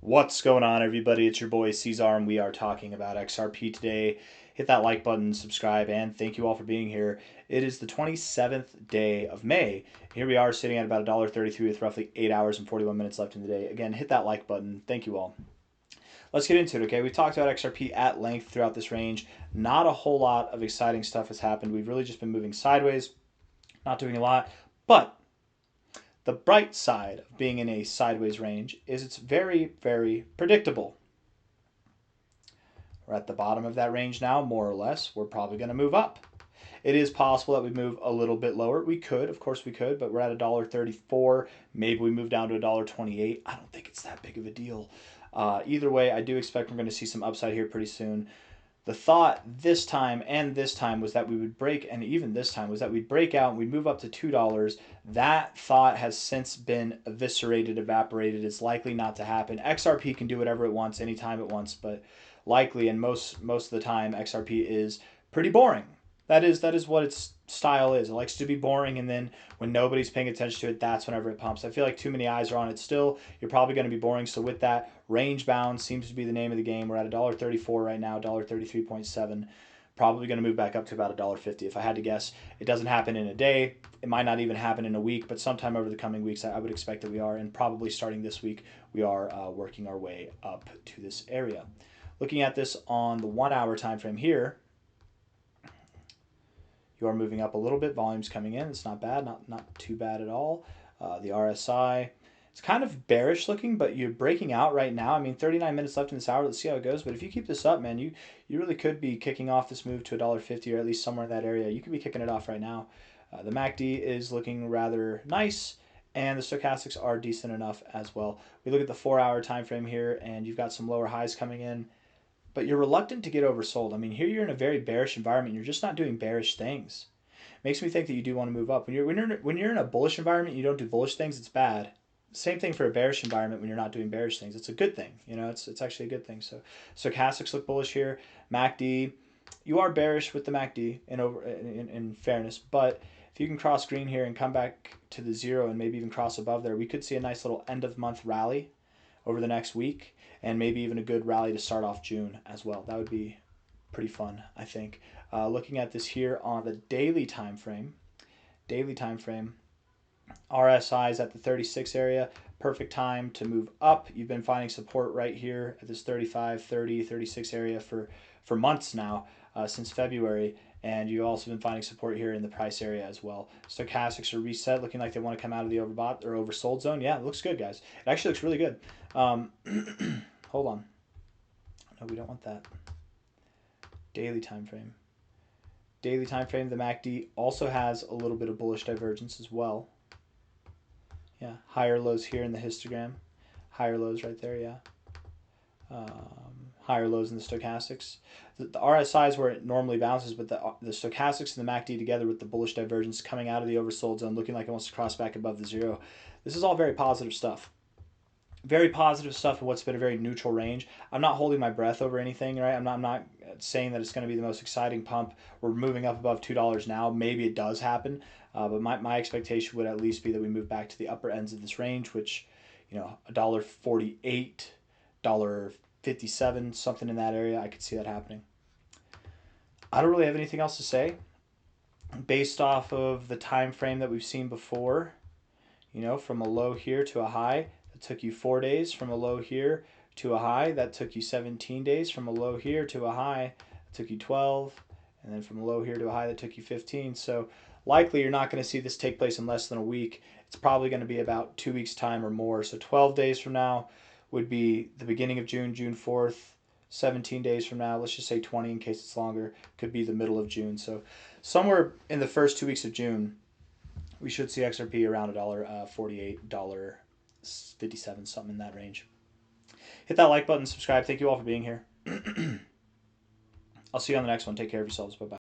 What's going on, everybody? It's your boy C-Zar, and we are talking about XRP today. Hit that like button, subscribe, and thank you all for being here. It is the 27th day of May. Here we are sitting at about $1.33 with roughly 8 hours and 41 minutes left in the day. Again, hit that like button. Thank you all. Let's get into it, okay? We've talked about XRP at length throughout this range. Not a whole lot of exciting stuff has happened. We've really just been moving sideways, not doing a lot, but the bright side of being in a sideways range is it's very, very predictable. We're at the bottom of that range now, more or less. We're probably going to move up. It is possible that we move a little bit lower. We could, of course we could, but we're at $1.34. Maybe we move down to $1.28. I don't think it's that big of a deal. Either way, I do expect we're going to see some upside here pretty soon. The thought this time and this time was that we would break, and even this time was that we'd break out and we'd move up to $2. That thought has since been eviscerated, evaporated. It's likely not to happen. XRP can do whatever it wants anytime it wants, but likely and most of the time XRP is pretty boring. That is what its style is. It likes to be boring, and then when nobody's paying attention to it, that's whenever it pumps. I feel like too many eyes are on it still. You're probably going to be boring. So with that, range bound seems to be the name of the game. We're at $1.34 right now, $1.33.7. Probably going to move back up to about $1.50 if I had to guess. It doesn't happen in a day. It might not even happen in a week, but sometime over the coming weeks, I would expect that we are, and probably starting this week, we are working our way up to this area. Looking at this on the 1 hour time frame here, you are moving up a little bit. Volume's coming in. It's not bad, not too bad at all. The RSI, it's kind of bearish looking, but you're breaking out right now. I mean, 39 minutes left in this hour. Let's see how it goes. But if you keep this up, man, you really could be kicking off this move to $1.50 or at least somewhere in that area. You could be kicking it off right now. The MACD is looking rather nice, and the stochastics are decent enough as well. We look at the 4 hour time frame here, and you've got some lower highs coming in, but you're reluctant to get oversold. I mean, here you're in a very bearish environment. You're just not doing bearish things. Makes me think that you do want to move up. When you're in a bullish environment, you don't do bullish things. It's bad. Same thing for a bearish environment. When you're not doing bearish things, it's a good thing. You know, it's actually a good thing. So stochastics look bullish here. MACD, you are bearish with the MACD in fairness, but if you can cross green here and come back to the zero and maybe even cross above there, we could see a nice little end of month rally over the next week, and maybe even a good rally to start off June as well. That would be pretty fun, I think. Looking at this here on the daily time frame, RSI is at the 36 area. Perfect time to move up. You've been finding support right here at this 35, 30, 36 area for months now, since February. And you've also been finding support here in the price area as well. Stochastics are reset, looking like they want to come out of the overbought or oversold zone. Yeah, it looks good, guys. It actually looks really good. Hold on. No, we don't want that. Daily time frame. Daily time frame, the MACD also has a little bit of bullish divergence as well. Yeah, higher lows here in the histogram. Higher lows right there, yeah. Higher lows in the stochastics. The RSI is where it normally bounces, but the stochastics and the MACD together with the bullish divergence coming out of the oversold zone, looking like it wants to cross back above the zero. This is all very positive stuff. Very positive stuff in what's been a very neutral range. I'm not holding my breath over anything, right? I'm not saying that it's going to be the most exciting pump. We're moving up above $2 now. Maybe it does happen, but my expectation would at least be that we move back to the upper ends of this range, which, you know, $1.48, $1.57, something in that area. I could see that happening. I don't really have anything else to say based off of the time frame that we've seen before. You know, from a low here to a high, it took you 4 days. From a low here to a high, that took you 17 days. From a low here to a high, it took you 12. And then from a low here to a high, that took you 15. So likely you're not going to see this take place in less than a week. It's probably going to be about 2 weeks' time or more. So 12 days from now would be the beginning of June, June 4th. 17 days from now, let's just say 20 in case it's longer, could be the middle of June. So somewhere in the first 2 weeks of June, we should see XRP around $1.48, $1.57, something in that range. Hit that like button, subscribe. Thank you all for being here. I'll see you on the next one. Take care of yourselves. Bye-bye.